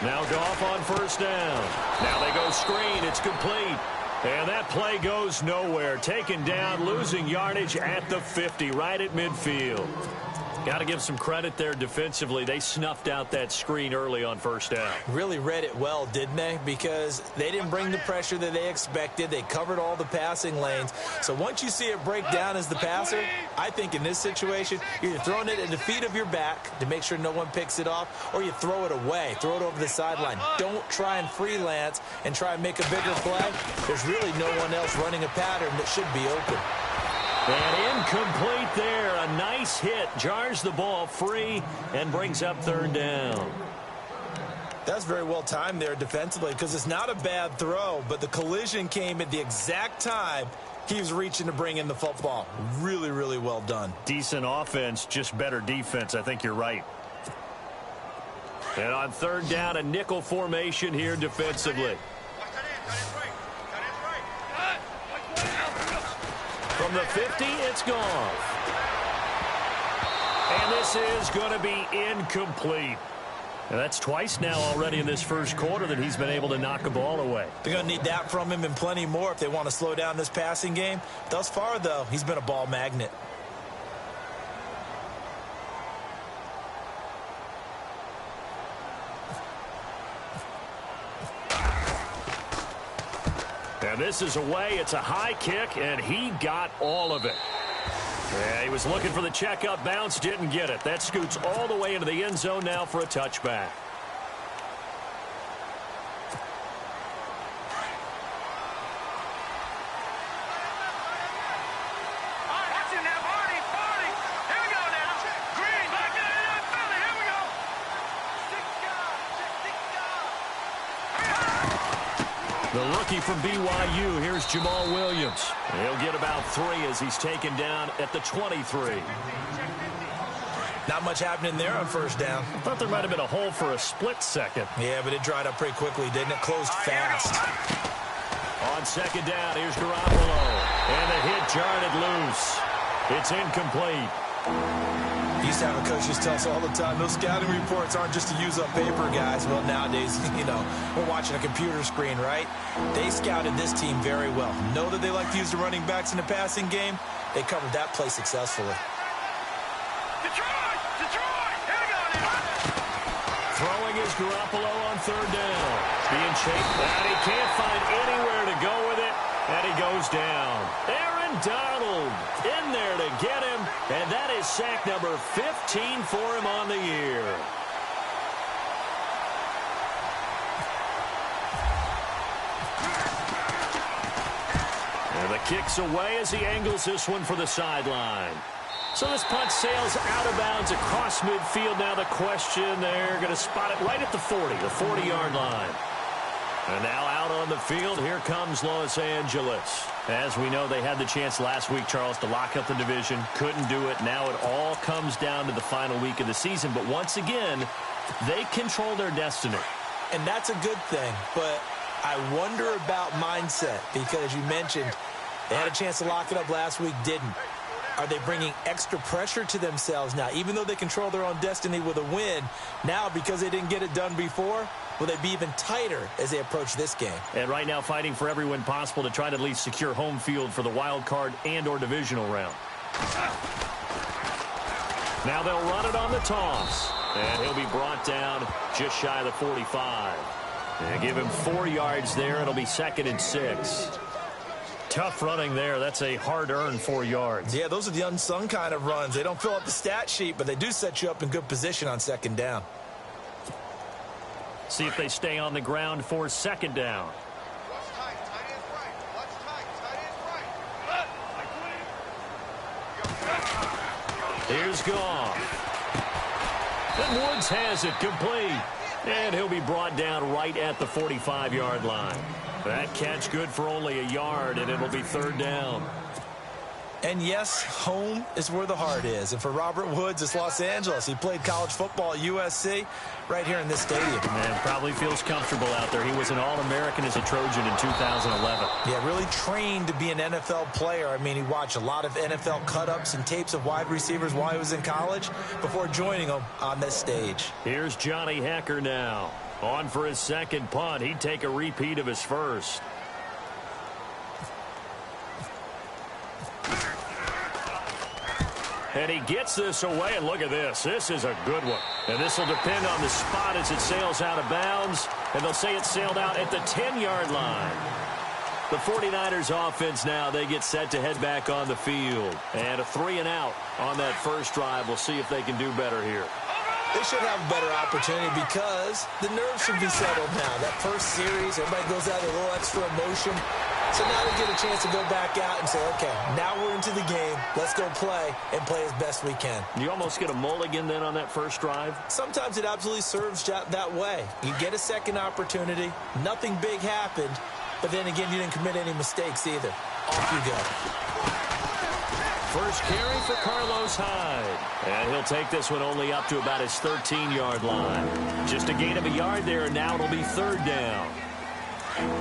Now Goff on first down. Now they go screen. It's complete. And that play goes nowhere. Taken down, losing yardage at the 50, right at midfield. Got to give some credit there defensively. They snuffed out that screen early on first down. Really read it well, didn't they? Because they didn't bring the pressure that they expected. They covered all the passing lanes. So once you see it break down as the passer, I think in this situation, you're either throwing it at the feet of your back to make sure no one picks it off, or you throw it away, throw it over the sideline. Don't try and freelance and try and make a bigger play. There's really no one else running a pattern that should be open. And incomplete there. A nice hit. Jars the ball free and brings up third down. That's very well timed there defensively, because it's not a bad throw, but the collision came at the exact time he was reaching to bring in the football. Really, really well done. Decent offense, just better defense. I think you're right. And on third down, a nickel formation here defensively. From the 50, it's gone. And this is going to be incomplete. And that's twice now already in this first quarter that he's been able to knock a ball away. They're going to need that from him and plenty more if they want to slow down this passing game. Thus far, though, he's been a ball magnet. And this is away. It's a high kick, and he got all of it. Yeah, he was looking for the checkup bounce, didn't get it. That scoots all the way into the end zone now for a touchback. The rookie from BYU, here's Jamal Williams. He'll get about 3 as he's taken down at the 23. Not much happening there on first down. I thought there might have been a hole for a split second. Yeah, but it dried up pretty quickly, didn't it? Closed fast. On second down, here's Garoppolo. And the hit jarred it loose. It's incomplete. Used to have a coach just tell us all the time, those scouting reports aren't just to use up paper, guys. Well, nowadays, you know, we're watching a computer screen, right? They scouted this team very well. Know that they like to use the running backs in the passing game. They covered that play successfully. Detroit! Here we go now! Throwing is Garoppolo on third down. Being chased, and he can't find anywhere to go with it, and he goes down. Aaron Donald in there to get him, and that is sack number 15 for him on the year. And the kick's away as he angles this one for the sideline. So this punt sails out of bounds across midfield. Now the question, they're going to spot it right at the 40, the 40-yard line. And now out on the field, here comes Los Angeles. As we know, they had the chance last week, Charles, to lock up the division. Couldn't do it. Now it all comes down to the final week of the season. But once again, they control their destiny. And that's a good thing. But I wonder about mindset, because you mentioned they had a chance to lock it up last week, didn't. Are they bringing extra pressure to themselves now? Even though they control their own destiny with a win, now because they didn't get it done before, will they be even tighter as they approach this game? And right now fighting for every win possible to try to at least secure home field for the wild card and or divisional round. Now they'll run it on the toss. And he'll be brought down just shy of the 45. And give him 4 yards there. It'll be 2nd and 6. Tough running there. That's a hard-earned 4 yards. Yeah, those are the unsung kind of runs. They don't fill up the stat sheet, but they do set you up in good position on second down. See if they stay on the ground for second down. Here's Goff. And Woods has it complete. And he'll be brought down right at the 45-yard line. That catch good for only a yard, and it'll be 3rd down. And yes, home is where the heart is. And for Robert Woods, it's Los Angeles. He played college football at USC right here in this stadium. And probably feels comfortable out there. He was an All-American as a Trojan in 2011. Yeah, really trained to be an NFL player. I mean, he watched a lot of NFL cut-ups and tapes of wide receivers while he was in college before joining them on this stage. Here's Johnny Hekker now. On for his second punt. He'd take a repeat of his first. And he gets this away, and look at this. This is a good one. And this will depend on the spot as it sails out of bounds. And they'll say it sailed out at the 10-yard line. The 49ers offense now, they get set to head back on the field. And a 3-and-out on that first drive. We'll see if they can do better here. They should have a better opportunity because the nerves should be settled now. That first series, everybody goes out with a little extra emotion. So now they get a chance to go back out and say, okay, now we're into the game. Let's go play and play as best we can. You almost get a mulligan then on that first drive? Sometimes it absolutely serves that way. You get a second opportunity. Nothing big happened. But then again, you didn't commit any mistakes either. Off you go. First carry for Carlos Hyde. And he'll take this one only up to about his 13-yard line. Just a gain of a yard there, and now it'll be third down.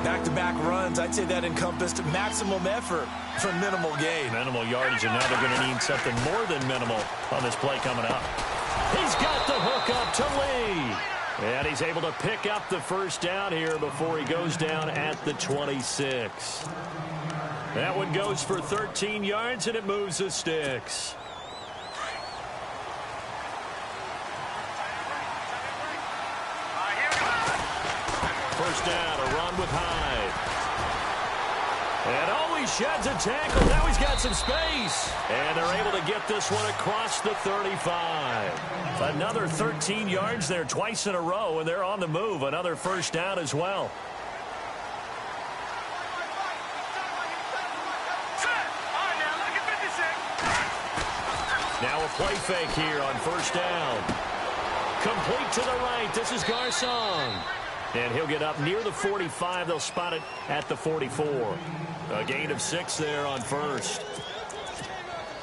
Back-to-back runs, I'd say that encompassed maximum effort for minimal gain. Minimal yardage, and now they're going to need something more than minimal on this play coming up. He's got the hook up to Lee. And he's able to pick up the first down here before he goes down at the 26. That one goes for 13 yards, and it moves the sticks. First down, a run with Hyde. And he sheds a tackle. Now he's got some space. And they're able to get this one across the 35. Another 13 yards there twice in a row, and they're on the move. Another first down as well. Now a play fake here on first down. Complete to the right. This is Garcon. And he'll get up near the 45. They'll spot it at the 44. A gain of 6 there on first.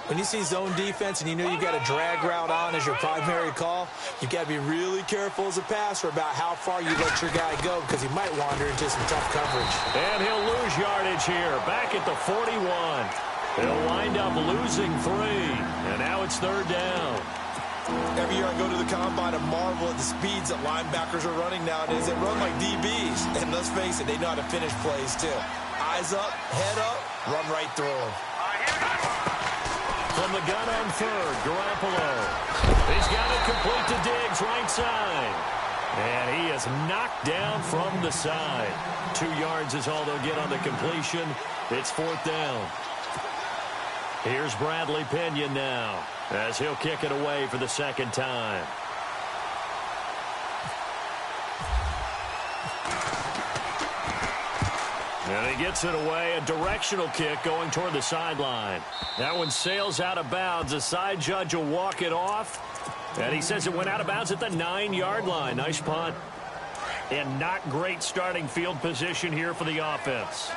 When you see zone defense and you know you've got a drag route on as your primary call, you've got to be really careful as a passer about how far you let your guy go because he might wander into some tough coverage. And he'll lose yardage here. Back at the 41. He'll wind up losing 3. And now it's third down. Every year I go to the combine and marvel at the speeds that linebackers are running nowadays. They run like DBs. And let's face it, they know how to finish plays too. Eyes up, head up, run right through them. From the gun on third, Garoppolo. He's got it complete to Diggs, right side. And he is knocked down from the side. 2 yards is all they'll get on the completion. It's fourth down. Here's Bradley Pinion now, as he'll kick it away for the second time. And he gets it away, a directional kick going toward the sideline. That one sails out of bounds. The side judge will walk it off. And he says it went out of bounds at the 9-yard line. Nice punt. And not great starting field position here for the offense.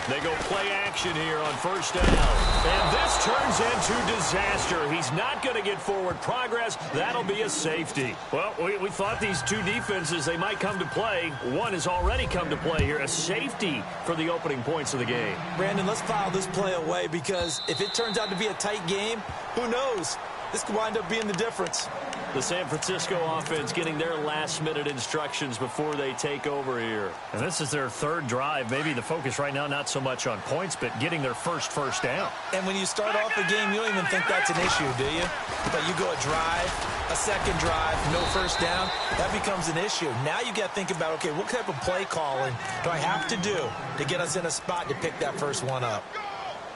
They go play action here on first down. And this turns into disaster. He's not going to get forward progress. That'll be a safety. Well, we thought these two defenses, they might come to play. One has already come to play here. A safety for the opening points of the game. Brandon, let's file this play away because if it turns out to be a tight game, who knows? This could wind up being the difference. The San Francisco offense getting their last-minute instructions before they take over here. And this is their third drive. Maybe the focus right now not so much on points, but getting their first down. And when you start off a game, you don't even think that's an issue, do you? But you go a drive, a second drive, no first down, that becomes an issue. Now you got to think about, okay, what type of play calling do I have to do to get us in a spot to pick that first one up?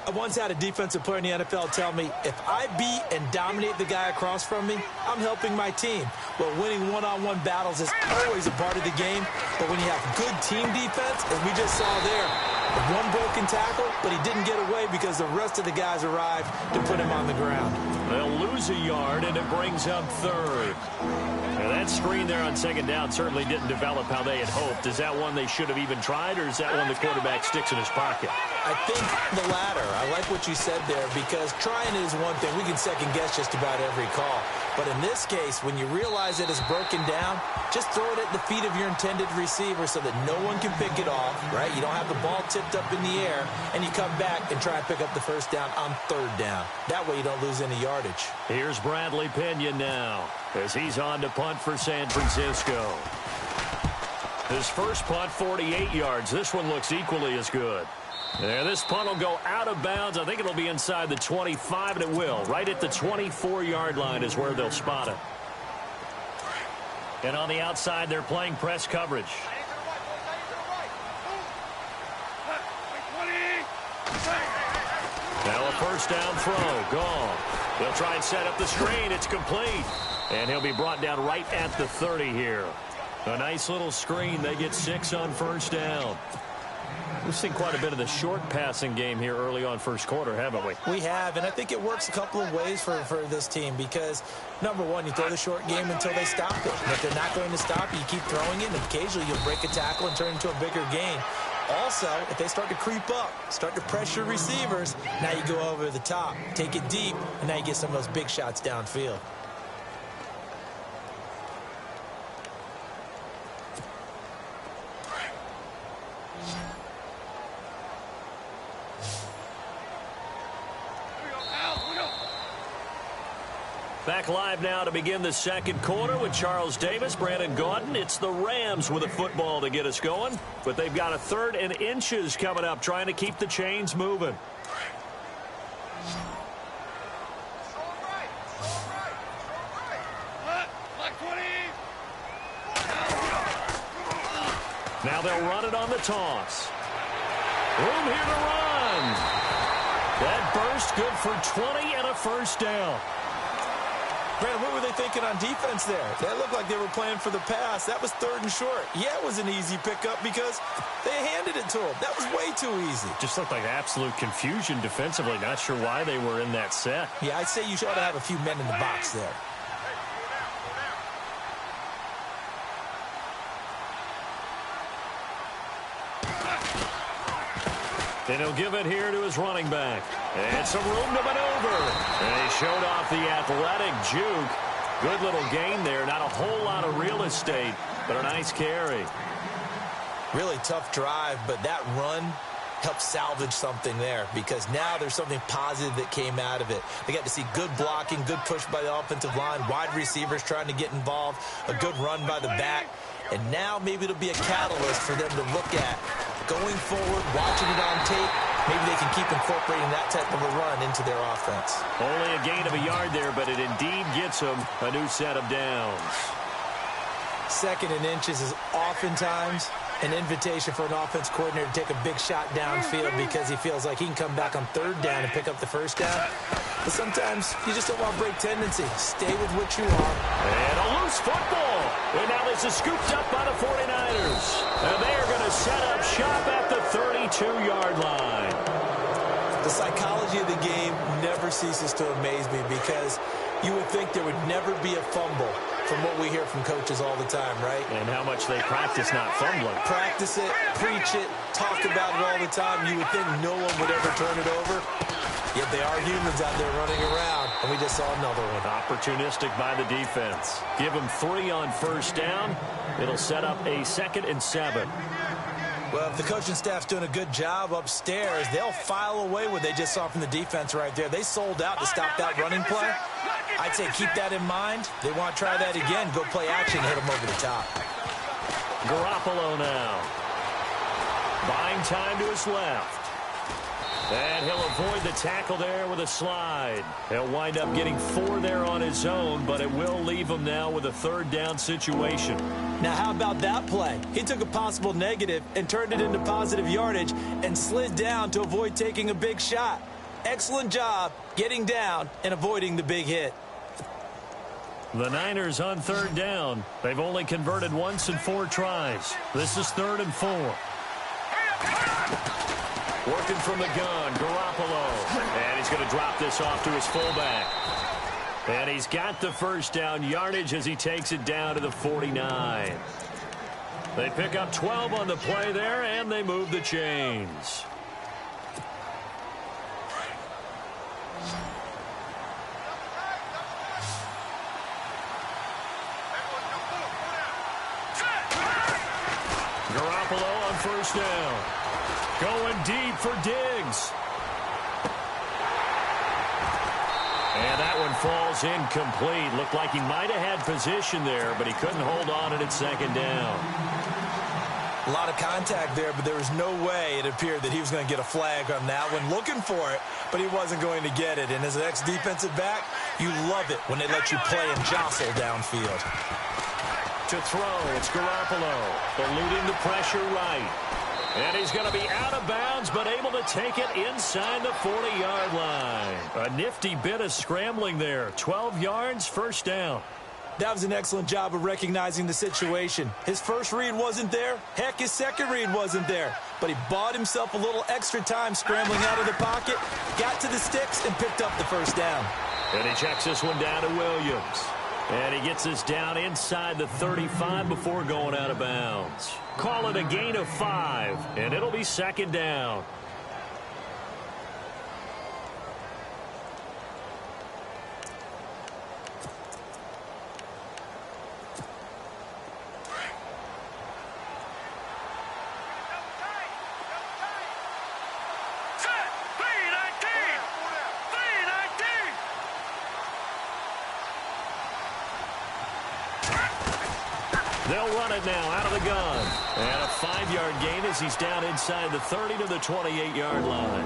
I once had a defensive player in the NFL tell me, if I beat and dominate the guy across from me, I'm helping my team. Well, winning one-on-one battles is always a part of the game, but when you have good team defense, as we just saw there, One broken tackle, but he didn't get away because the rest of the guys arrived to put him on the ground. They'll lose a yard, and it brings up third. Now that screen there on second down certainly didn't develop how they had hoped. Is that one they should have even tried, or is that one the quarterback sticks in his pocket? I think the latter. I like what you said there, because trying is one thing. We can second-guess just about every call. But in this case, when you realize it is broken down, just throw it at the feet of your intended receiver so that no one can pick it off, right? You don't have the ball tipped up in the air, and you come back and try and pick up the first down on third down. That way you don't lose any yardage. Here's Bradley Pena now as he's on to punt for San Francisco. His first punt, 48 yards. This one looks equally as good. There, this punt will go out of bounds. I think it'll be inside the 25, and it will. Right at the 24-yard line is where they'll spot it. And on the outside, they're playing press coverage. Now a first down throw. Gone. They'll try and set up the screen. It's complete. And he'll be brought down right at the 30 here. A nice little screen. They get 6 on first down. We've seen quite a bit of the short passing game here early on first quarter, haven't we? We have, and I think it works a couple of ways for this team because, number one, you throw the short game until they stop it. And if they're not going to stop you, you keep throwing it, and occasionally you'll break a tackle and turn it into a bigger gain. Also, if they start to creep up, start to pressure receivers, now you go over the top, take it deep, and now you get some of those big shots downfield. Back live now to begin the second quarter with Charles Davis, Brandon Gaudin. It's the Rams with a football to get us going, but they've got a 3rd and inches coming up, trying to keep the chains moving. Now they'll run it on the toss. Room here to run. That burst good for 20 and a first down. Brandon, what were they thinking on defense there? That looked like they were playing for the pass. That was 3rd and short. Yeah, it was an easy pickup because they handed it to him. That was way too easy. Just looked like absolute confusion defensively. Not sure why they were in that set. Yeah, I'd say you ought to have a few men in the box there. And he'll give it here to his running back. And some room to maneuver. And he showed off the athletic juke. Good little gain there. Not a whole lot of real estate, but a nice carry. Really tough drive, but that run helped salvage something there because now there's something positive that came out of it. They got to see good blocking, good push by the offensive line, wide receivers trying to get involved, a good run by the back. And now maybe it'll be a catalyst for them to look at going forward, watching it on tape. Maybe they can keep incorporating that type of a run into their offense. Only a gain of a yard there, but it indeed gets them a new set of downs. 2nd and inches is oftentimes an invitation for an offense coordinator to take a big shot downfield because he feels like he can come back on 3rd down and pick up the first down. But sometimes you just don't want break tendency. Stay with what you are. And a loose football. And now this is scooped up by the 49ers. And they are going to set up shop at the 32-yard line. The psychology of the game never ceases to amaze me because you would think there would never be a fumble from what we hear from coaches all the time, right? And how much they practice not fumbling. Practice it, preach it, talk about it all the time. You would think no one would ever turn it over. Yet they are humans out there running around, and we just saw another one. Opportunistic by the defense. Give them 3 on first down. It'll set up a 2nd and 7. Well, if the coaching staff's doing a good job upstairs, they'll file away what they just saw from the defense right there. They sold out to stop that running play. I'd say keep that in mind. They want to try that again. Go play action, hit them over the top. Garoppolo now. Buying time to his left. And he'll avoid the tackle there with a slide. He'll wind up getting 4 there on his own, but it will leave him now with a 3rd down situation. Now, how about that play? He took a possible negative and turned it into positive yardage and slid down to avoid taking a big shot. Excellent job getting down and avoiding the big hit. The Niners on 3rd down. They've only converted once in 4 tries. This is 3rd and 4. Working from the gun, Garoppolo. And he's going to drop this off to his fullback. And he's got the first down yardage as he takes it down to the 49. They pick up 12 on the play there, and they move the chains. Garoppolo on first down. Going deep for Diggs. And that one falls incomplete. Looked like he might have had position there, but he couldn't hold on at second down. A lot of contact there, but there was no way it appeared that he was going to get a flag on that one. Looking for it, but he wasn't going to get it. And as an ex-defensive back, you love it when they let you play and jostle downfield. To throw, it's Garoppolo, eluding the pressure right. And he's going to be out of bounds, but able to take it inside the 40-yard line. A nifty bit of scrambling there. 12 yards, first down. That was an excellent job of recognizing the situation. His first read wasn't there. Heck, his second read wasn't there. But he bought himself a little extra time scrambling out of the pocket, got to the sticks, and picked up the first down. And he checks this one down to Williams. And he gets this down inside the 35 before going out of bounds. Call it a gain of 5, and it'll be second down. They'll run it now out of the gun. And a 5-yard gain as he's down inside the 30 to the 28-yard line.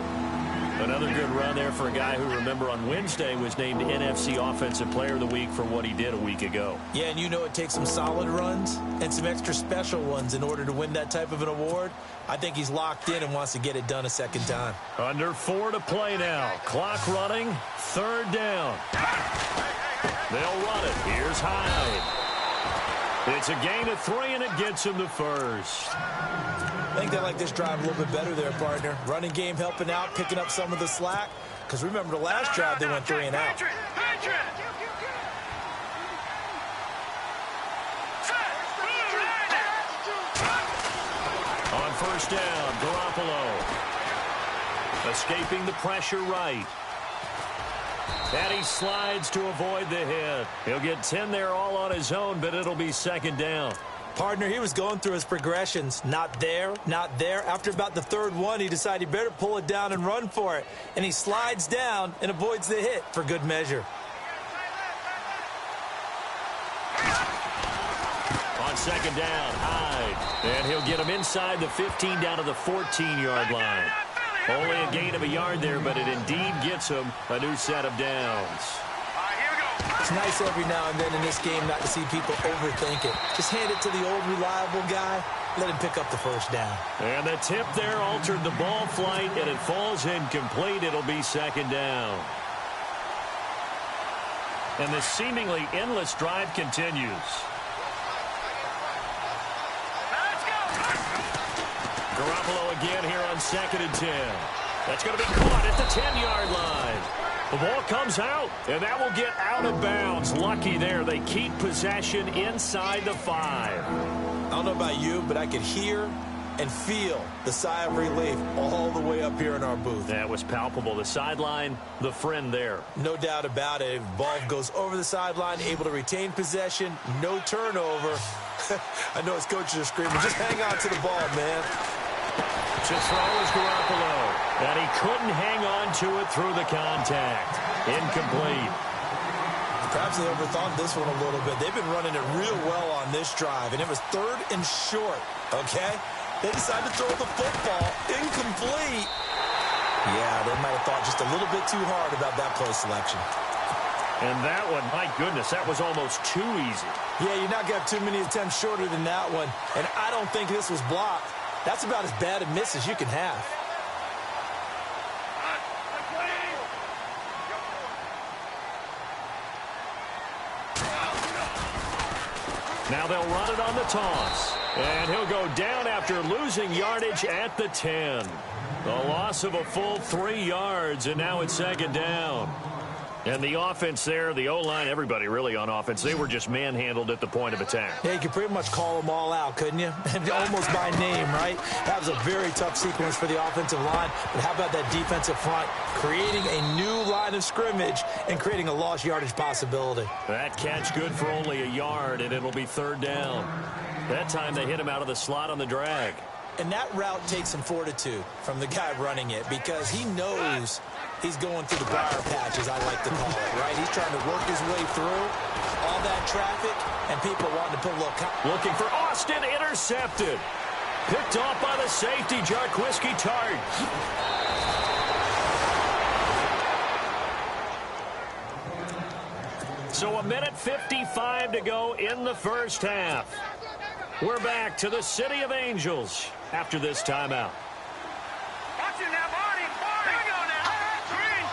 Another good run there for a guy who, remember, on Wednesday was named NFC Offensive Player of the Week for what he did a week ago. Yeah, and you know it takes some solid runs and some extra special ones in order to win that type of an award. I think he's locked in and wants to get it done a second time. Under 4 to play now. Clock running. Third down. They'll run it. Here's Hyde. It's a gain of 3, and it gets him the first. I think they like this drive a little bit better there, partner. Running game helping out, picking up some of the slack. Because remember, the last drive, they went 3 and out. On first down, Garoppolo. Escaping the pressure right. And he slides to avoid the hit. He'll get 10 there all on his own, but it'll be second down. Partner, he was going through his progressions. Not there, not there. After about the third one, he decided he better pull it down and run for it. And he slides down and avoids the hit for good measure. On second down, Hyde. And he'll get him inside the 15 down to the 14-yard line. Only a gain of a yard there, but it indeed gets him a new set of downs. It's nice every now and then in this game not to see people overthink it. Just hand it to the old reliable guy. Let him pick up the first down. And the tip there altered the ball flight, and it falls incomplete. It'll be second down. And the seemingly endless drive continues. Garoppolo again here on 2nd and 10. That's going to be caught at the 10-yard line. The ball comes out, and that will get out of bounds. Lucky there. They keep possession inside the 5. I don't know about you, but I could hear and feel the sigh of relief all the way up here in our booth. That was palpable. The sideline, the friend there. No doubt about it. Ball goes over the sideline, able to retain possession, no turnover. I know his coaches are screaming, just hang on to the ball, man. To throw is Garoppolo. And he couldn't hang on to it through the contact. Incomplete. Perhaps they overthought this one a little bit. They've been running it real well on this drive, and it was 3rd and short, okay? They decided to throw the football incomplete. Yeah, they might have thought just a little bit too hard about that play selection. And that one, my goodness, that was almost too easy. Yeah, you're not going to have too many attempts shorter than that one, and I don't think this was blocked. That's about as bad a miss as you can have. Now they'll run it on the toss. And he'll go down after losing yardage at the 10. A loss of a full 3 yards, and now it's second down. And the offense there, the O-line, everybody really on offense, they were just manhandled at the point of attack. Yeah, you could pretty much call them all out, couldn't you? Almost by name, right? That was a very tough sequence for the offensive line. But how about that defensive front creating a new line of scrimmage and creating a lost yardage possibility? That catch good for only a yard, and it'll be third down. That time they hit him out of the slot on the drag. And that route takes some fortitude from the guy running it because he knows he's going through the briar patch, as I like to call it, right? He's trying to work his way through all that traffic, and people wanting to put a little... Looking for Austin, intercepted. Picked off by the safety, Jarquiski Tart. So a minute 55 to go in the first half. We're back to the City of Angels after this timeout. Watch it now, Barney. Here we go now. Green.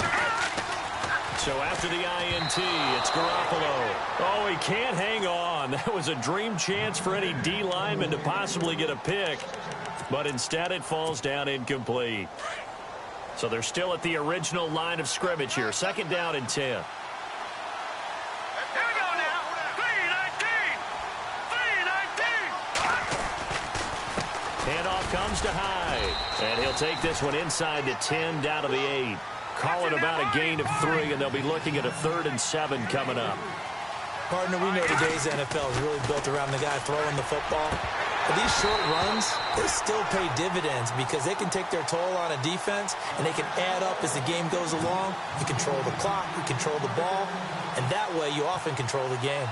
So after the INT, it's Garoppolo. Oh, he can't hang on. That was a dream chance for any D lineman to possibly get a pick. But instead it falls down incomplete. So they're still at the original line of scrimmage here. Second down and 10. Here we go now. 3-19. 3-19. Handoff comes to Hyde. And he'll take this one inside the 10, down to the 8. Call it about a gain of 3, and they'll be looking at a 3rd and 7 coming up. Partner, we know today's NFL is really built around the guy throwing the football. But these short runs, they still pay dividends because they can take their toll on a defense, and they can add up as the game goes along. You control the clock, you control the ball, and that way you often control the game.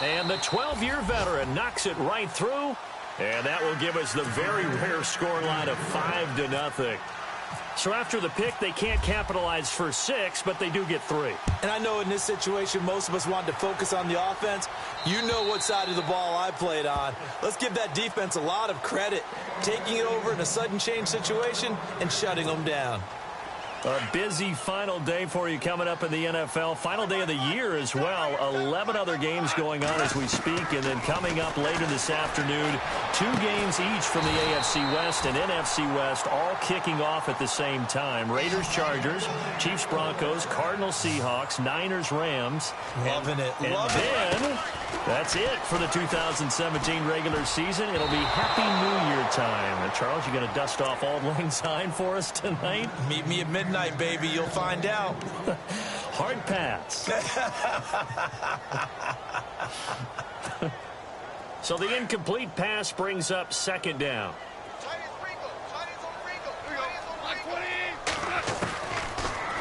And the 12-year veteran knocks it right through. And that will give us the very rare scoreline of 5-0. So after the pick, they can't capitalize for 6, but they do get 3. And I know in this situation, most of us wanted to focus on the offense. You know what side of the ball I played on. Let's give that defense a lot of credit, taking it over in a sudden change situation and shutting them down. A busy final day for you coming up in the NFL. Final day of the year as well. 11 other games going on as we speak. And then coming up later this afternoon, 2 games each from the AFC West and NFC West, all kicking off at the same time. Raiders-Chargers, Chiefs-Broncos, Cardinals-Seahawks, Niners-Rams. Loving it. And then that's it for the 2017 regular season. It'll be Happy New Year time. And Charles, you going to dust off Auld Lang Syne for us tonight? Meet me at midnight, baby. You'll find out. Hard pass. So the incomplete pass brings up second down.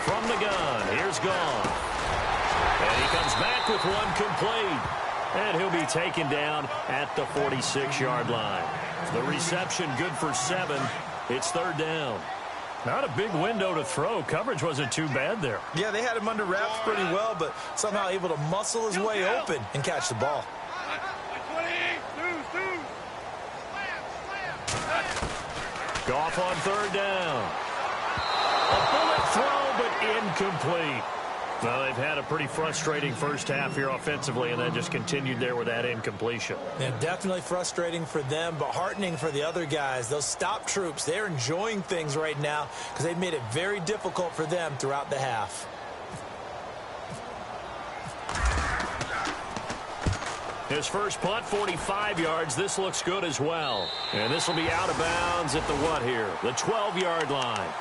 From the gun, here's Gone. And he comes back with one complete. And he'll be taken down at the 46-yard line. The reception good for 7. It's third down. Not a big window to throw. Coverage wasn't too bad there. Yeah, they had him under wraps pretty well, but somehow able to muscle his way open and catch the ball. Goff on third down. A bullet throw, but incomplete. Well, they've had a pretty frustrating first half here offensively, and then just continued there with that incompletion. Yeah, definitely frustrating for them, but heartening for the other guys. Those stop troops, they're enjoying things right now because they've made it very difficult for them throughout the half. His first punt, 45 yards. This looks good as well. And this will be out of bounds at the what here? The 12-yard line.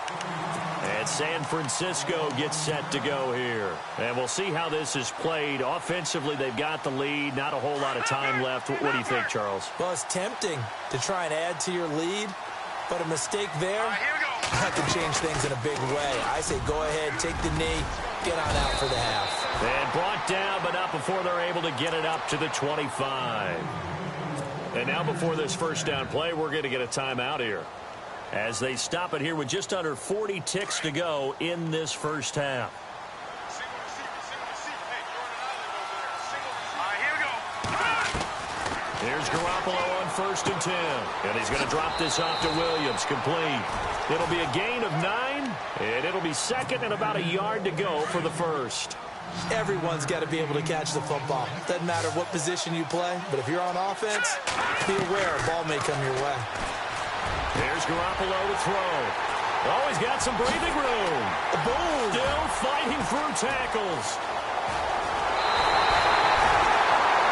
And San Francisco gets set to go here. And we'll see how this is played. Offensively, they've got the lead. Not a whole lot of time left. What do you think, Charles? Well, it's tempting to try and add to your lead, but a mistake there that can change things in a big way. I say go ahead, take the knee, get on out for the half. And brought down, but not before they're able to get it up to the 25. And now before this first down play, we're going to get a timeout here, as they stop it here with just under 40 ticks to go in this first half. Here's Garoppolo on 1st and 10. And he's going to drop this off to Williams. Complete. It'll be a gain of 9. And it'll be second and about a yard to go for the first. Everyone's got to be able to catch the football. Doesn't matter what position you play, but if you're on offense, be aware a ball may come your way. Here's Garoppolo to throw. Oh, he's got some breathing room. Boom! Still fighting through tackles.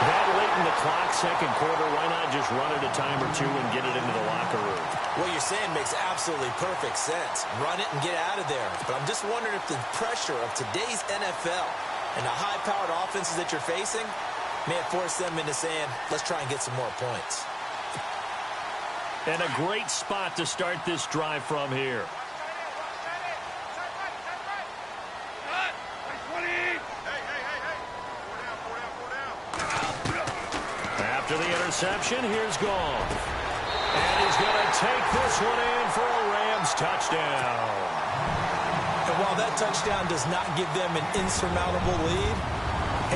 That late in the clock, second quarter, why not just run it a time or two and get it into the locker room? What you're saying makes absolutely perfect sense. Run it and get out of there. But I'm just wondering if the pressure of today's NFL and the high-powered offenses that you're facing may have forced them into saying, let's try and get some more points. And a great spot to start this drive from here. After the interception, here's Goff. And he's going to take this one in for a Rams touchdown. And while that touchdown does not give them an insurmountable lead,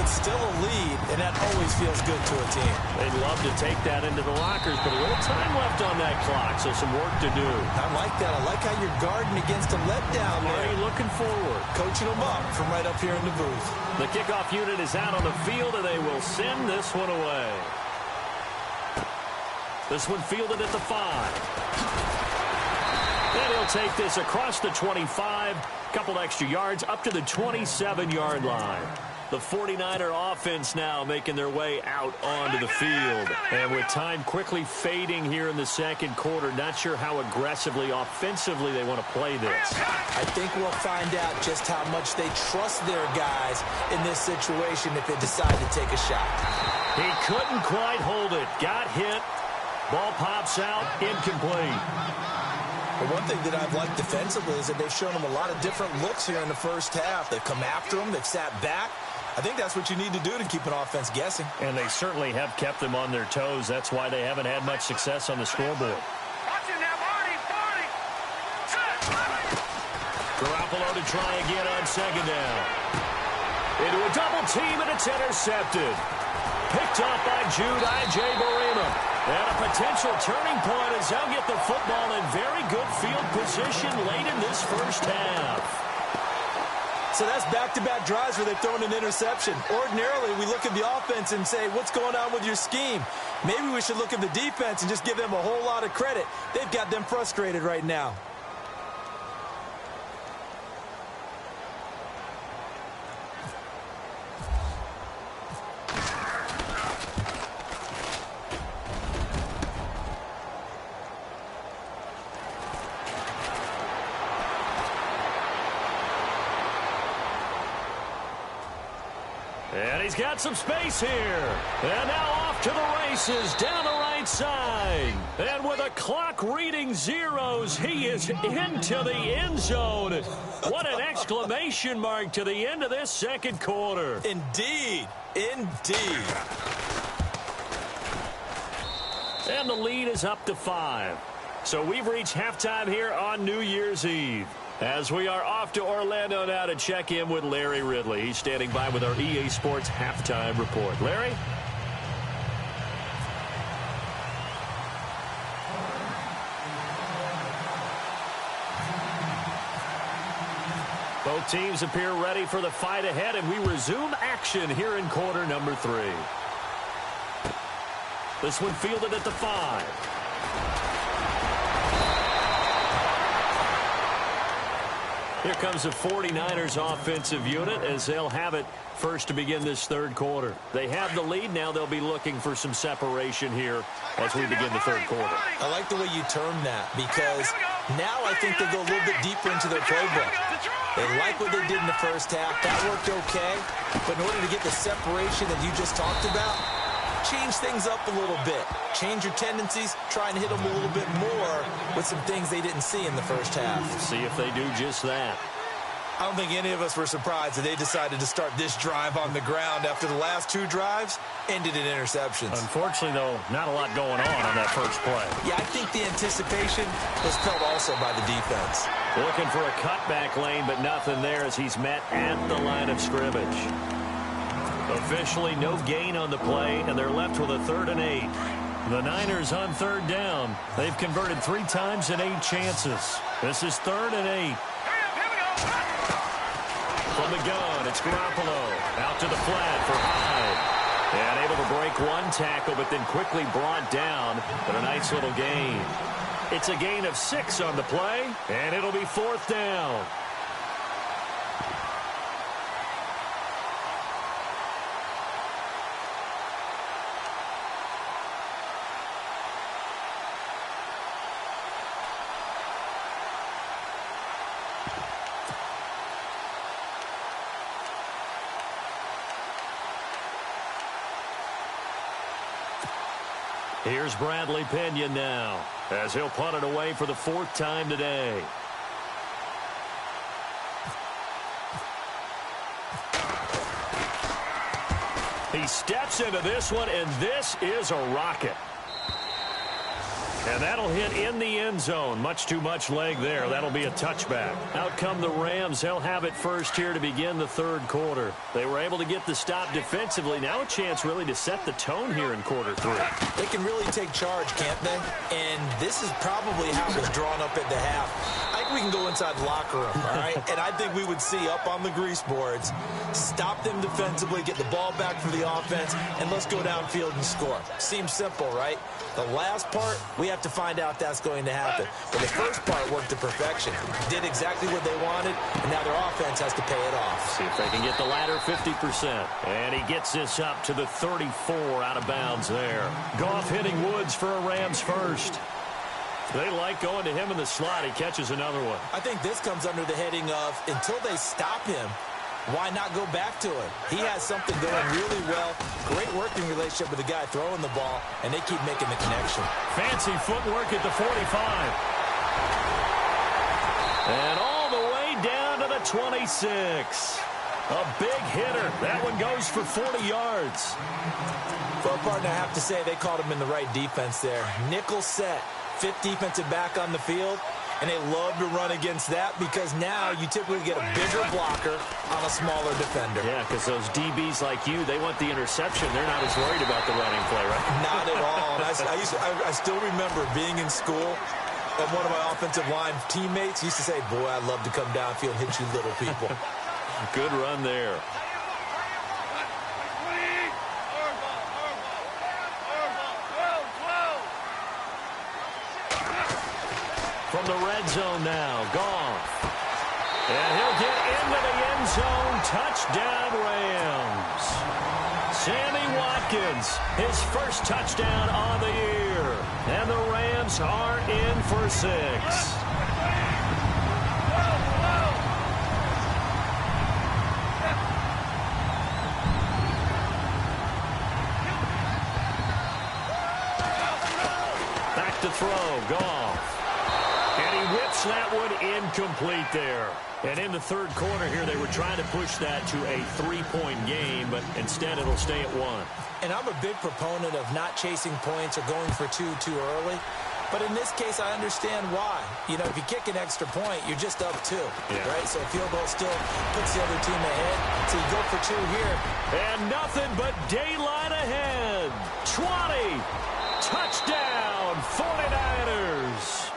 it's still a lead, and that always feels good to a team. They'd love to take that into the lockers, but a little time left on that clock, so some work to do. I like that. I like how you're guarding against a letdown there. Are you looking forward? Coaching them up from right up here in the booth. The kickoff unit is out on the field, and they will send this one away. This one fielded at the 5. And he'll take this across the 25, couple extra yards, up to the 27-yard line. The 49er offense now making their way out onto the field. And with time quickly fading here in the second quarter, not sure how aggressively, offensively they want to play this. I think we'll find out just how much they trust their guys in this situation if they decide to take a shot. He couldn't quite hold it. Got hit. Ball pops out, incomplete. But one thing that I've liked defensively is that they've shown them a lot of different looks here in the first half. They've come after them. They've sat back. I think that's what you need to do to keep an offense guessing. And they certainly have kept them on their toes. That's why they haven't had much success on the scoreboard. Watch it now, Marty. Garoppolo to try again on second down. Into a double team, and it's intercepted. Picked up by Jude Barima. And a potential turning point as they'll get the football in very good field position late in this first half. So that's back-to-back drives where they've thrown an interception. Ordinarily, we look at the offense and say, what's going on with your scheme? Maybe we should look at the defense and just give them a whole lot of credit. They've got them frustrated right now. And he's got some space here. And now off to the races down the right side. And with a clock reading zeros, he is into the end zone. What an exclamation mark to the end of this second quarter. Indeed. Indeed. And the lead is up to 5. So we've reached halftime here on New Year's Eve. As we are off to Orlando now to check in with Larry Ridley. He's standing by with our EA Sports halftime report. Larry? Both teams appear ready for the fight ahead, and we resume action here in quarter number 3. This one fielded at the 5. Here comes the 49ers offensive unit as they'll have it first to begin this third quarter. They have the lead. Now they'll be looking for some separation here as we begin the third quarter. I like the way you term that because now I think they go a little bit deeper into their playbook. They like what they did in the first half. That worked okay. But in order to get the separation that you just talked about, change things up a little bit. Change your tendencies. Try and hit them a little bit more with some things they didn't see in the first half. See if they do just that. I don't think any of us were surprised that they decided to start this drive on the ground after the last 2 drives ended in interceptions. Unfortunately, though, not a lot going on that first play. Yeah, I think the anticipation was felt also by the defense. Looking for a cutback lane, but nothing there as he's met at the line of scrimmage. Officially no gain on the play, and they're left with a 3rd and 8. The Niners on 3rd down. They've converted 3 times in 8 chances. This is 3rd and 8. From the gun, it's Garoppolo. Out to the flat for Hyde. And able to break one tackle, but then quickly brought down. But a nice little gain. It's a gain of 6 on the play, and it'll be 4th down. Here's Bradley Pinion now, as he'll punt it away for the 4th time today. He steps into this one, and this is a rocket. And that'll hit in the end zone. Much too much leg there. That'll be a touchback. Out come the Rams. They'll have it first here to begin the 3rd quarter. They were able to get the stop defensively. Now a chance really to set the tone here in quarter 3. They can really take charge, can't they? And this is probably how it was drawn up at the half. I think we can go inside the locker room, all right? And I think we would see up on the grease boards, stop them defensively, get the ball back for the offense, and let's go downfield and score. Seems simple, right? The last part, we have to find out that's going to happen. But the first part worked to perfection. Did exactly what they wanted, and now their offense has to pay it off. See if they can get the latter 50%. And he gets this up to the 34 out of bounds there. Goff hitting Woods for a Rams first. They like going to him in the slot. He catches another one. I think this comes under the heading of until they stop him, why not go back to him? He has something going really well. Great working relationship with the guy throwing the ball, and they keep making the connection. Fancy footwork at the 45. And all the way down to the 26. A big hitter. That one goes for 40 yards. For a partner, I have to say they called him in the right defense there. Nickel set. 5th defensive back on the field. And they love to run against that because now you typically get a bigger blocker on a smaller defender. Yeah, because those DBs like you, they want the interception. They're not as worried about the running play, right? Not at all. And I still remember being in school, and one of my offensive line teammates used to say, boy, I'd love to come downfield and hit you little people. Good run there. From the red zone now, Goff. And he'll get into the end zone. Touchdown, Rams. Sammy Watkins, his first touchdown on the year. And the Rams are in for 6. Back to throw, Goff. And he whips that one incomplete there. And in the 3rd quarter here, they were trying to push that to a 3-point game, but instead it'll stay at 1. And I'm a big proponent of not chasing points or going for 2 too early. But in this case, I understand why. You know, if you kick an extra point, you're just up 2, right? So a field goal still puts the other team ahead. So you go for 2 here. And nothing but daylight ahead. 20. Touchdown, 49ers.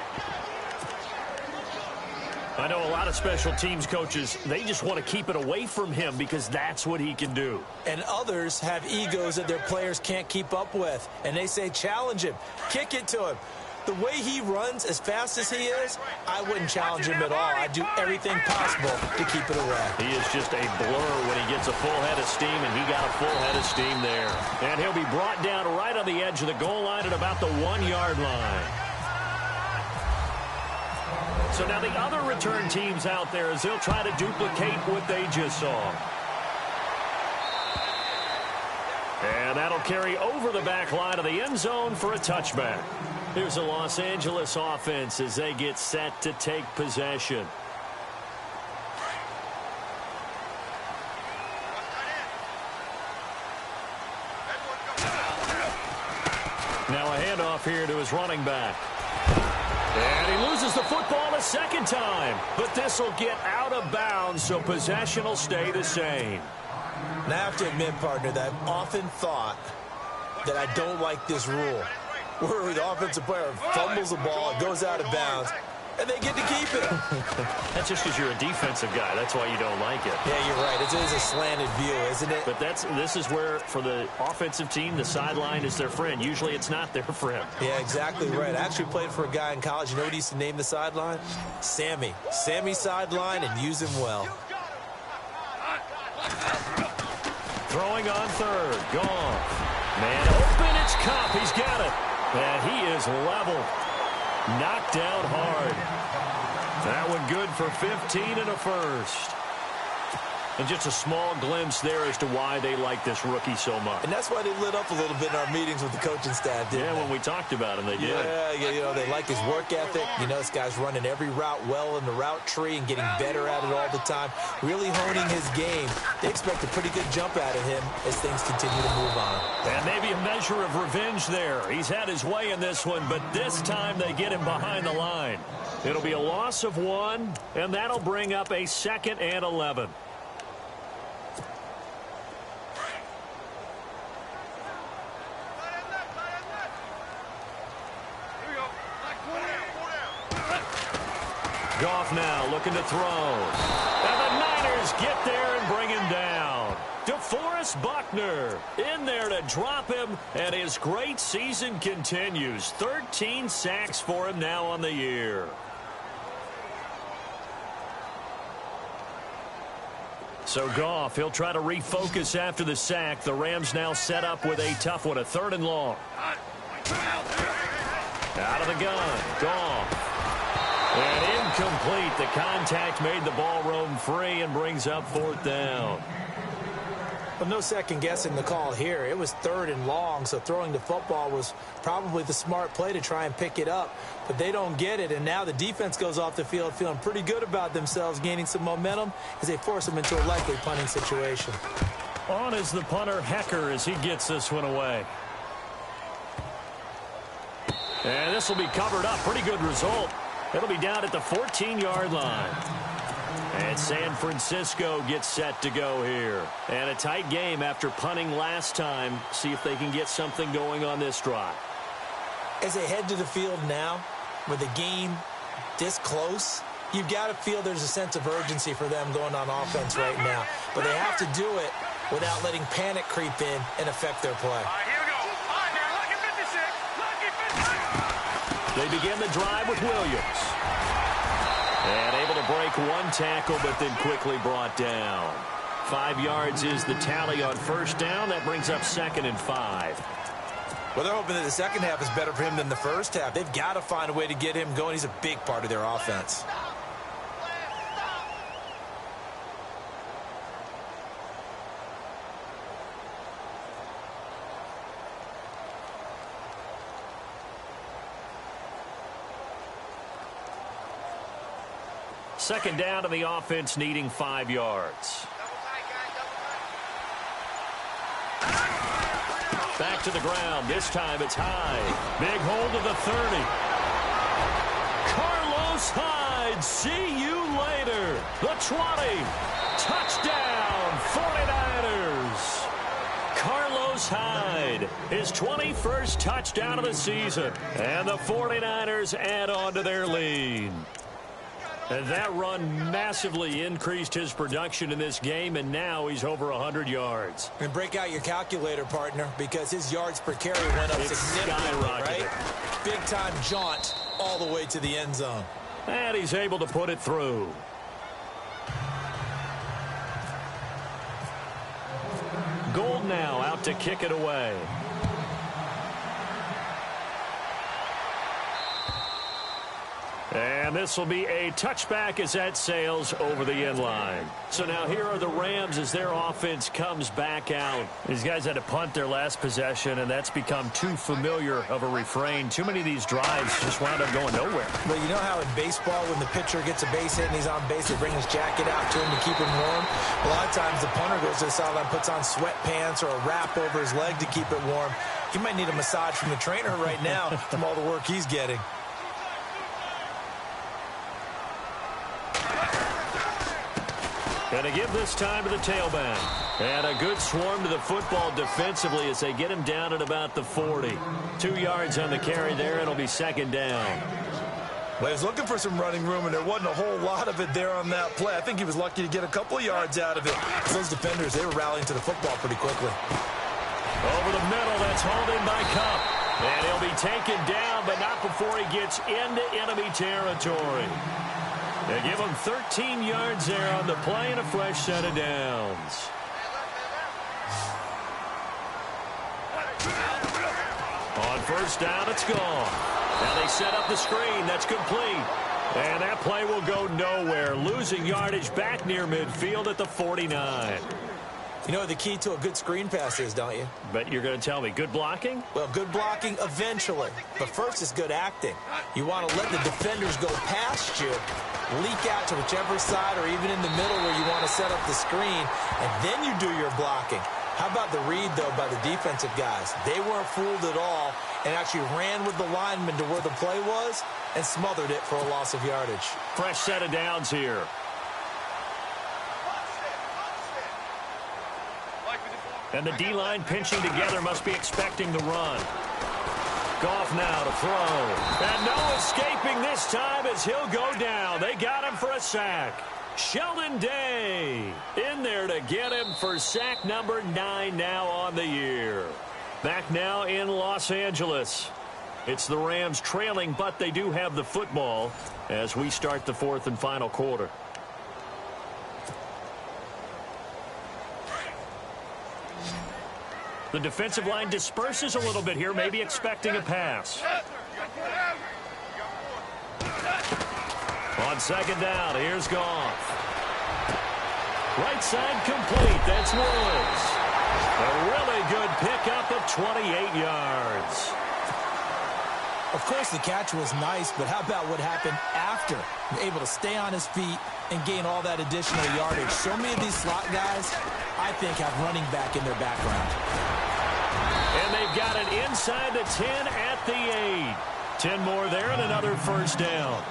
I know a lot of special teams coaches, they just want to keep it away from him because that's what he can do. And others have egos that their players can't keep up with. And they say, challenge him. Kick it to him. The way he runs as fast as he is, I wouldn't challenge him at all. I'd do everything possible to keep it away. He is just a blur when he gets a full head of steam, and he got a full head of steam there. And he'll be brought down right on the edge of the goal line at about the 1-yard line. So now the other return teams out there as they'll try to duplicate what they just saw. And that'll carry over the back line of the end zone for a touchback. Here's the Los Angeles offense as they get set to take possession. Now a handoff here to his running back. And he loses the football a second time. But this will get out of bounds, so possession will stay the same. And I have to admit, partner, that I've often thought that I don't like this rule, where the offensive player fumbles the ball, it goes out of bounds, and they get to keep it. That's just because you're a defensive guy. That's why you don't like it. Yeah, you're right. It is a slanted view, isn't it? But this is where, for the offensive team, the sideline is their friend. Usually it's not their friend. Yeah, exactly right. I actually played for a guy in college. You know what he used to name the sideline? Sammy. Sammy sideline, and use him well. Throwing on third. Goff. Man open. It's Cup. He's got it. And he is level. Knocked out hard. That one good for 15 and a first. And just a small glimpse there as to why they like this rookie so much. And that's why they lit up a little bit in our meetings with the coaching staff, didn't they? When we talked about him, they did. Yeah, you know, they like his work ethic. You know, this guy's running every route well in the route tree and getting better at it all the time, really honing his game. They expect a pretty good jump out of him as things continue to move on. And maybe a measure of revenge there. He's had his way in this one, but this time they get him behind the line. It'll be a loss of 1, and that'll bring up a 2nd and 11. Goff now looking to throw. And the Niners get there and bring him down. DeForest Buckner in there to drop him, and his great season continues. 13 sacks for him now on the year. So Goff, he'll try to refocus after the sack. The Rams now set up with a tough one, a 3rd and long. Out of the gun, Goff. And incomplete. The contact made the ball roam free and brings up 4th down. Well, no second guessing the call here. It was 3rd and long, so throwing the football was probably the smart play to try and pick it up. But they don't get it, and now the defense goes off the field feeling pretty good about themselves, gaining some momentum as they force them into a likely punting situation. On is the punter, Hecker, as he gets this one away. And this will be covered up. Pretty good result. It'll be down at the 14-yard line. And San Francisco gets set to go here. And a tight game after punting last time. See if they can get something going on this drive. As they head to the field now, with the game this close, you've got to feel there's a sense of urgency for them going on offense right now. But they have to do it without letting panic creep in and affect their play. Here we go. Lucky 56. They begin the drive with Williams. And able to break one tackle, but then quickly brought down. 5 yards is the tally on first down. That brings up 2nd and 5. Well, they're hoping that the second half is better for him than the first half. They've got to find a way to get him going. He's a big part of their offense. Second down to the offense, needing 5 yards. Back to the ground. This time it's high. Big hold of the 30. Carlos Hyde, see you later. The 20. Touchdown, 49ers. Carlos Hyde, his 21st touchdown of the season. And the 49ers add on to their lead. And that run massively increased his production in this game, and now he's over 100 yards. And break out your calculator, partner, because his yards per carry went up significantly, right? Big-time jaunt all the way to the end zone. And he's able to put it through. Gold now out to kick it away. And this will be a touchback as that sails over the end line. So now here are the Rams as their offense comes back out. These guys had to punt their last possession, and that's become too familiar of a refrain. Too many of these drives just wound up going nowhere. But you know how in baseball, when the pitcher gets a base hit and he's on base, they bring his jacket out to him to keep him warm? A lot of times the punter goes to the sideline, puts on sweatpants or a wrap over his leg to keep it warm. He might need a massage from the trainer right now from all the work he's getting. Going to give this time to the tailback. And a good swarm to the football defensively as they get him down at about the 40. 2 yards on the carry there. It'll be second down. Well, he was looking for some running room, and there wasn't a whole lot of it there on that play. I think he was lucky to get a couple of yards out of it. Those defenders, they were rallying to the football pretty quickly. Over the middle, that's hauled in by Cup. And he'll be taken down, but not before he gets into enemy territory. They give him 13 yards there on the play and a fresh set of downs. On first down, it's gone. Now they set up the screen. That's complete. And that play will go nowhere, losing yardage back near midfield at the 49. You know what the key to a good screen pass is, don't you? Bet you're going to tell me. Good blocking? Well, good blocking eventually. But first is good acting. You want to let the defenders go past you, leak out to whichever side or even in the middle where you want to set up the screen, and then you do your blocking. How about the read, though, by the defensive guys? They weren't fooled at all and actually ran with the lineman to where the play was and smothered it for a loss of yardage. Fresh set of downs here. And the D-line pinching together must be expecting the run. Goff now to throw. And no escaping this time as he'll go down. They got him for a sack. Sheldon Day in there to get him for sack number 9 now on the year. Back now in Los Angeles. It's the Rams trailing, but they do have the football as we start the fourth and final quarter. The defensive line disperses a little bit here, maybe expecting a pass. On second down, here's Goff. Right side complete. That's Woods. A really good pickup of 28 yards. Of course, the catch was nice, but how about what happened after? Able to stay on his feet and gain all that additional yardage. So many of these slot guys, I think, have running back in their background. And they've got it inside the 10 at the 8. 10 more there and another first down.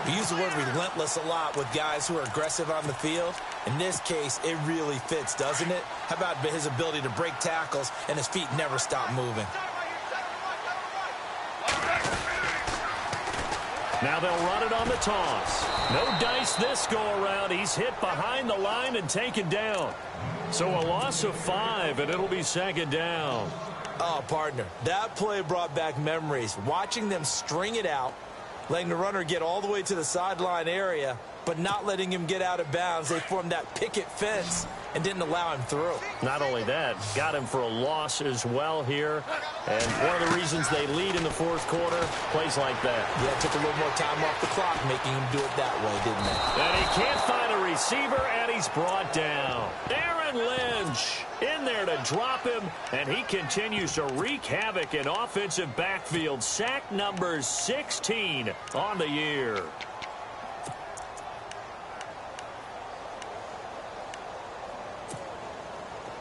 We use the word relentless a lot with guys who are aggressive on the field. In this case, it really fits, doesn't it? How about his ability to break tackles and his feet never stop moving? Now they'll run it on the toss. No dice this go-around. He's hit behind the line and taken down. So a loss of 5, and it'll be second down. Oh, partner, that play brought back memories. Watching them string it out, letting the runner get all the way to the sideline area, but not letting him get out of bounds. They formed that picket fence and didn't allow him through. Not only that, got him for a loss as well here. And one of the reasons they lead in the fourth quarter, plays like that. Yeah, it took a little more time off the clock, making him do it that way, didn't they? And he can't find a receiver, and he's brought down. Aaron Lynch in there to drop him, and he continues to wreak havoc in offensive backfield. Sack number 16 on the year.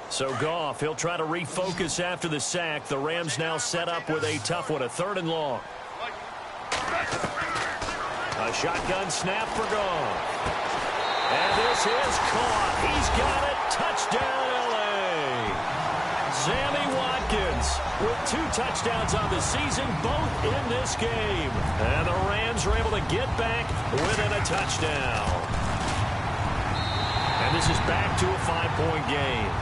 So Goff, he'll try to refocus after the sack. The Rams now set up with a tough one, a 3rd and long. A shotgun snap for Goff. And this is caught. He's got it. Touchdown, L.A. Sammy Watkins with 2 touchdowns on the season, both in this game. And the Rams are able to get back within a touchdown. And this is back to a 5-point game.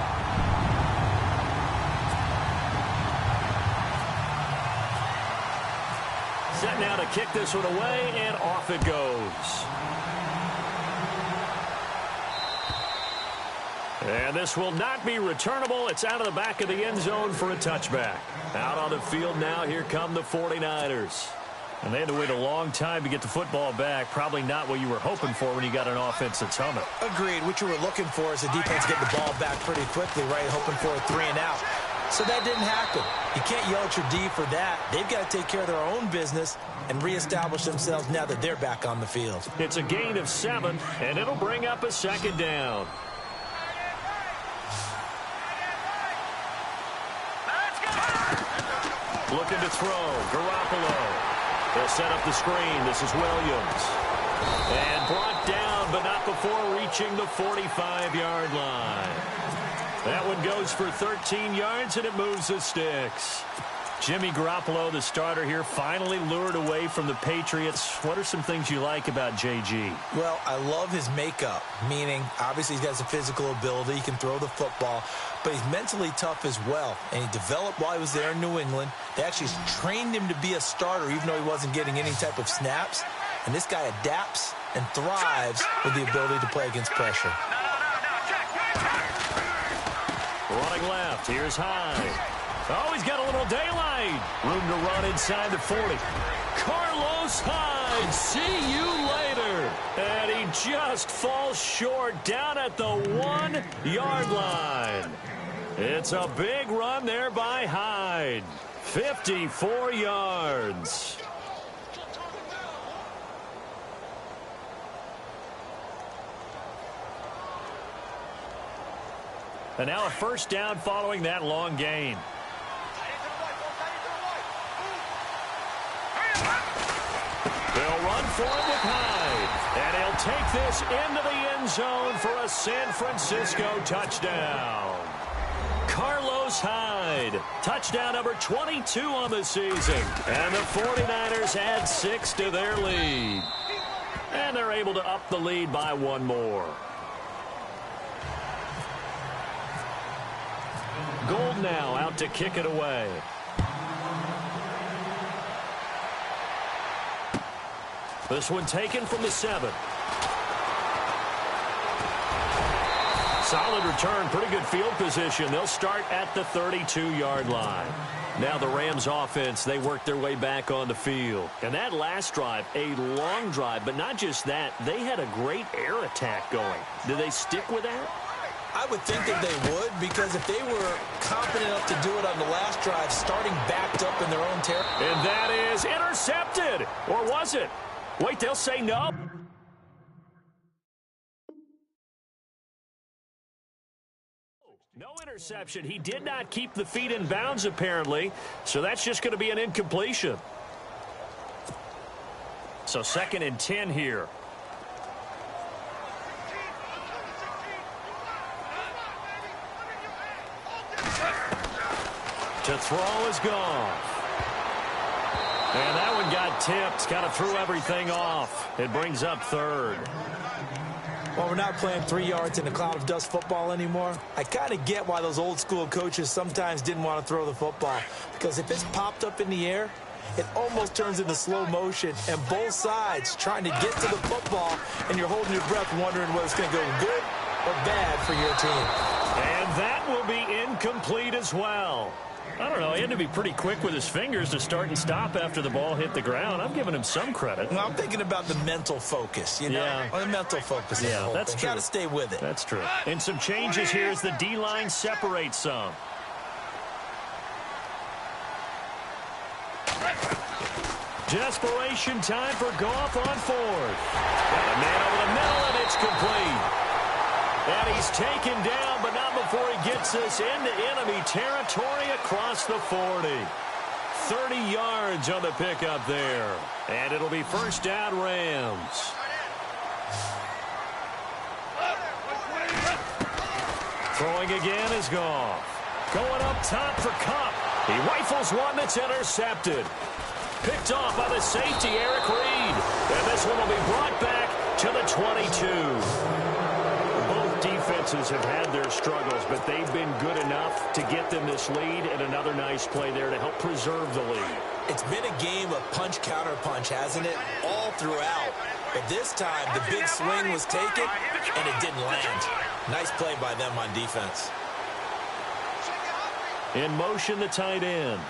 Set now to kick this one away, and off it goes. And this will not be returnable. It's out of the back of the end zone for a touchback. Out on the field now, here come the 49ers. And they had to wait a long time to get the football back. Probably not what you were hoping for when you got an offense that's humming. Agreed. What you were looking for is the defense getting the ball back pretty quickly, right? Hoping for a 3 and out. So that didn't happen. You can't yell at your D for that. They've got to take care of their own business and reestablish themselves now that they're back on the field. It's a gain of 7, and it'll bring up a second down. Looking to throw. Garoppolo. They'll set up the screen. This is Williams. And brought down, but not before reaching the 45-yard line. That one goes for 13 yards, and it moves the sticks. Jimmy Garoppolo, the starter here, finally lured away from the Patriots. What are some things you like about JG? Well, I love his makeup, meaning obviously he has a physical ability. He can throw the football, but he's mentally tough as well. And he developed while he was there in New England. They actually trained him to be a starter even though he wasn't getting any type of snaps. And this guy adapts and thrives with the ability to play against pressure. Running left, here's Hyde. Oh, he's got a little daylight. Room to run inside the 40. Carlos Hyde, see you later. And he just falls short down at the 1-yard line. It's a big run there by Hyde. 54 yards. And now a first down following that long gain. They'll run for it with Hyde. And he'll take this into the end zone for a San Francisco touchdown. Carlos Hyde, touchdown number 22 on the season. And the 49ers add 6 to their lead. And they're able to up the lead by one more. Gold now out to kick it away. This one taken from the 7. Solid return, pretty good field position. They'll start at the 32-yard line. Now the Rams offense, they work their way back on the field. And that last drive, a long drive, but not just that, they had a great air attack going. Do they stick with that? I would think that they would, because if they were confident enough to do it on the last drive, starting backed up in their own territory. And that is intercepted. Or was it? Wait, they'll say no. No interception. He did not keep the feet in bounds, apparently. So that's just going to be an incompletion. So 2nd and 10 here. To throw is gone. And that one got tipped. Kind of threw everything off. It brings up 3rd. Well, we're not playing 3 yards in a cloud of dust football anymore. I kind of get why those old school coaches sometimes didn't want to throw the football. Because if it's popped up in the air, it almost turns into slow motion. And both sides trying to get to the football, and you're holding your breath wondering whether it's going to go good or bad for your team. And that will be incomplete as well. I don't know. He had to be pretty quick with his fingers to start and stop after the ball hit the ground. I'm giving him some credit. Well, I'm thinking about the mental focus, you know? Yeah. Well, the mental focus. Yeah, that's true. Got to stay with it. That's true. And some changes here as the D-line separates some. Desperation time for Goff on 4th. Got a man over the middle, and it's complete. And he's taken down, but not before he gets us into enemy territory across the 40. 30 yards on the pickup there. And it'll be first down, Rams. Throwing again is Goff. Going up top for Kupp. He rifles one that's intercepted. Picked off by the safety, Eric Reed. And this one will be brought back to the 22. Defenses have had their struggles, but they've been good enough to get them this lead, and another nice play there to help preserve the lead. It's been a game of punch-counter-punch, hasn't it? All throughout. But this time, the big swing was taken, and it didn't land. Nice play by them on defense. In motion, the tight end.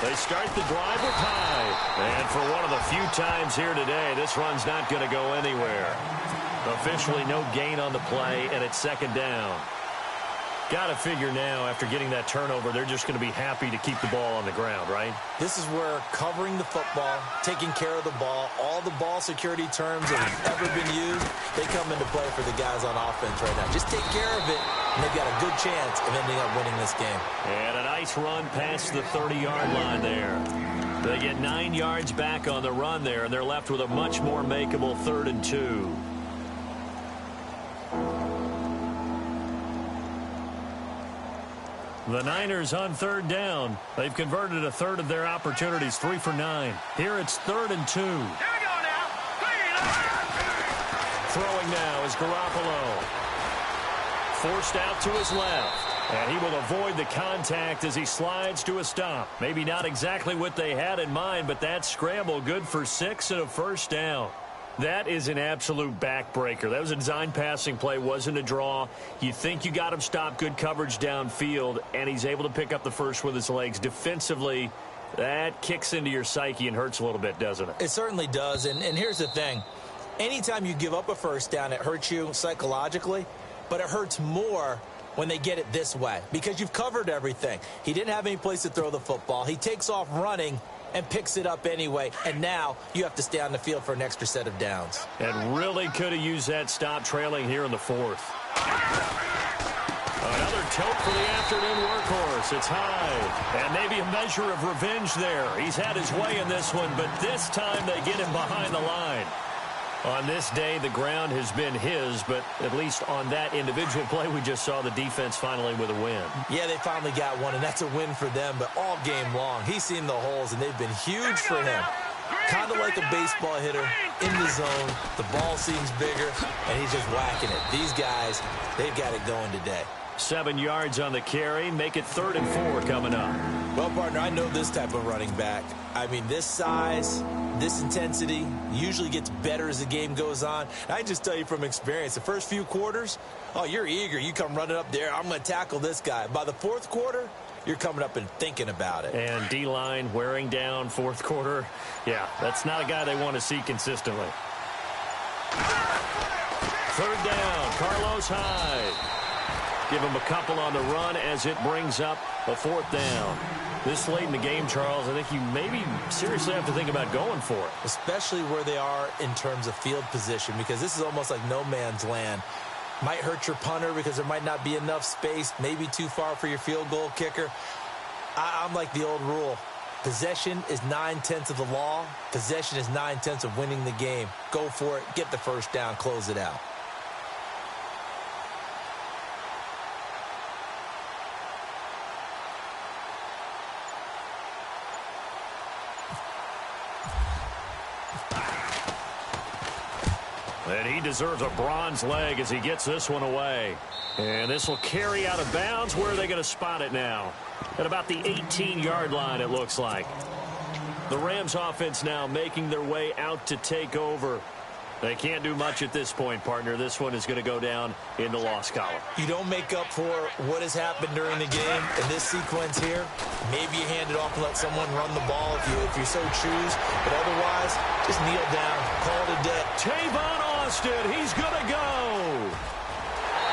They start the drive with Hyde. And for one of the few times here today, this run's not going to go anywhere. Officially no gain on the play, and it's 2nd down. Got to figure now, after getting that turnover, they're just going to be happy to keep the ball on the ground, right? This is where covering the football, taking care of the ball, all the ball security terms that have ever been used, they come into play for the guys on offense right now. Just take care of it, and they've got a good chance of ending up winning this game. And a nice run past the 30-yard line there. They get 9 yards back on the run there, and they're left with a much more makeable 3rd and 2. The Niners on third down. They've converted a third of their opportunities, 3 for 9. Here it's 3rd and 2. Here we go now. Throwing now is Garoppolo. Forced out to his left. And he will avoid the contact as he slides to a stop. Maybe not exactly what they had in mind, but that scramble good for 6 and a first down. That is an absolute backbreaker. That was a design passing play, wasn't a draw. You think you got him stopped, good coverage downfield, and he's able to pick up the first with his legs. Defensively, that kicks into your psyche and hurts a little bit, doesn't it? It certainly does, and here's the thing. Anytime you give up a first down, it hurts you psychologically, but it hurts more when they get it this way because you've covered everything. He didn't have any place to throw the football. He takes off running and picks it up anyway, and now you have to stay on the field for an extra set of downs. And really could have used that stop trailing here in the 4th. Another tote for the afternoon workhorse. It's high. And maybe a measure of revenge there. He's had his way in this one, but this time they get him behind the line. On this day, the ground has been his, but at least on that individual play, we just saw the defense finally with a win. Yeah, they finally got one, and that's a win for them, but all game long, he's seen the holes, and they've been huge for him. Kind of like a baseball hitter in the zone. The ball seems bigger, and he's just whacking it. These guys, they've got it going today. 7 yards on the carry. Make it 3rd and 4 coming up. Well, partner, I know this type of running back. I mean, this size, this intensity usually gets better as the game goes on. And I just tell you from experience, the first few quarters, oh, you're eager. You come running up there. I'm going to tackle this guy. By the 4th quarter, you're coming up and thinking about it. And D-line wearing down 4th quarter. Yeah, that's not a guy they want to see consistently. 3rd down, Carlos Hyde. Give him a couple on the run as it brings up a 4th down. This late in the game, Charles, I think you maybe seriously have to think about going for it. Especially where they are in terms of field position, because this is almost like no man's land. Might hurt your punter because there might not be enough space, maybe too far for your field goal kicker. I'm like the old rule. Possession is 9/10 of the law. Possession is 9/10 of winning the game. Go for it. Get the first down. Close it out. And he deserves a bronze leg as he gets this one away. And this will carry out of bounds. Where are they going to spot it now? At about the 18-yard line, it looks like. The Rams offense now making their way out to take over. They can't do much at this point, partner. This one is going to go down in the loss column. You don't make up for what has happened during the game in this sequence here. Maybe you hand it off and let someone run the ball if you so choose. But otherwise, just kneel down, call it a day. Tavon Austin, he's going to go.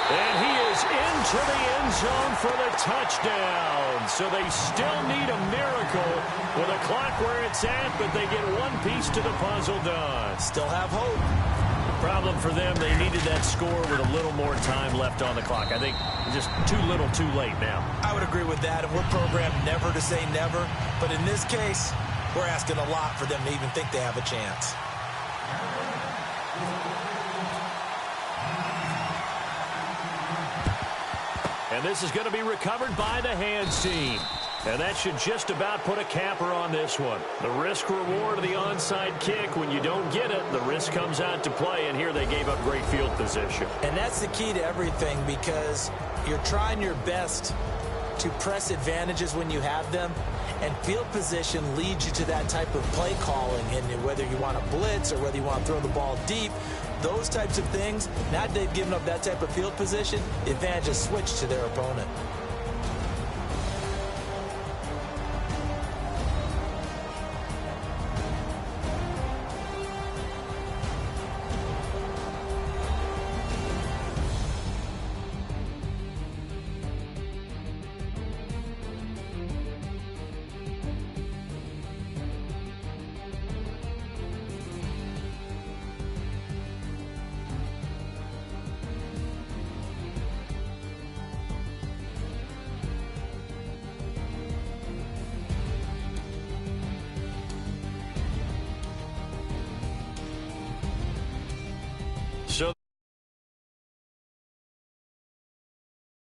And he is into the end zone for the touchdown. So they still need a miracle with a clock where it's at, but they get one piece to the puzzle done. Still have hope. Problem for them, they needed that score with a little more time left on the clock. I think just too little too late now. I would agree with that, and we're programmed never to say never. But in this case, we're asking a lot for them to even think they have a chance. And this is going to be recovered by the hands team. And that should just about put a capper on this one. The risk reward of the onside kick. When you don't get it, the risk comes out to play. And here they gave up great field position. And that's the key to everything, because you're trying your best to press advantages when you have them. And field position leads you to that type of play calling. And whether you want to blitz or whether you want to throw the ball deep, those types of things, now that they've given up that type of field position, the advantage is switched to their opponent.